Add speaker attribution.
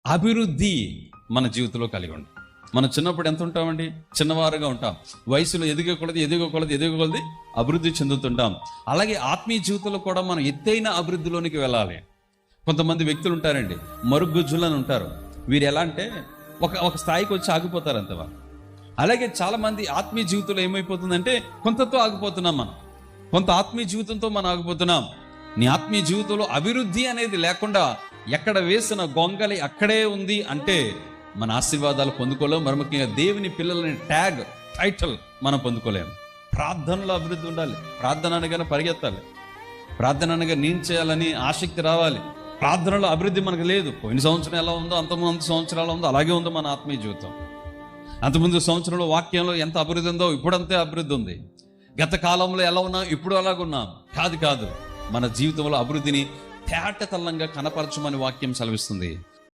Speaker 1: అభివృద్ధి మన జీవితంలో కలిగి ఉండాలి. మనం చిన్నప్పుడు ఎంత ఉంటామండి? చిన్నవారుగా ఉంటాం. వయసులో ఎదిగే కొలది అభివృద్ధి చెందుతుంటాం. అలాగే ఆత్మీయ జీవితంలో కూడా మనం ఎత్తైన అభివృద్ధిలోనికి వెళ్ళాలి. కొంతమంది వ్యక్తులు ఉంటారండి, మరుగుజ్జులని ఉంటారు. వీరు ఎలా అంటే ఒక స్థాయికి వచ్చి ఆగిపోతారు అంతవా. అలాగే చాలామంది ఆత్మీయ జీవితంలో ఏమైపోతుందంటే కొంతతో ఆగిపోతున్నాం. మనం కొంత ఆత్మీయ జీవితంతో మనం ఆగిపోతున్నాం. నీ ఆత్మీయ జీవితంలో అభివృద్ధి అనేది లేకుండా ఎక్కడ వేసిన గొంగలి అక్కడే ఉంది అంటే మన ఆశీర్వాదాలు పొందుకోలేము. మరి ముఖ్యంగా దేవుని పిల్లలని టైటిల్ మనం పొందుకోలేము. ప్రార్థనలో అభివృద్ధి ఉండాలి. ప్రార్థన అనగానే పరిగెత్తాలి. ప్రార్థన అనగా నేను చేయాలని ఆసక్తి రావాలి. ప్రార్థనలో అభివృద్ధి మనకు లేదు. పోయిన సంవత్సరం ఎలా ఉందో అంతకుముందు సంవత్సరాలు ఉందో అలాగే ఉంది మన ఆత్మీయ జీవితం. అంతకుముందు సంవత్సరంలో వాక్యంలో ఎంత అభివృద్ధి ఉందో ఇప్పుడంతే అభివృద్ధి ఉంది. గత కాలంలో ఎలా ఉన్నాం ఇప్పుడు అలాగున్నాం కాదు. మన జీవితంలో అభివృద్ధిని తేటతెల్లంగా కనపరచమని వాక్యం సెలవిస్తుంది.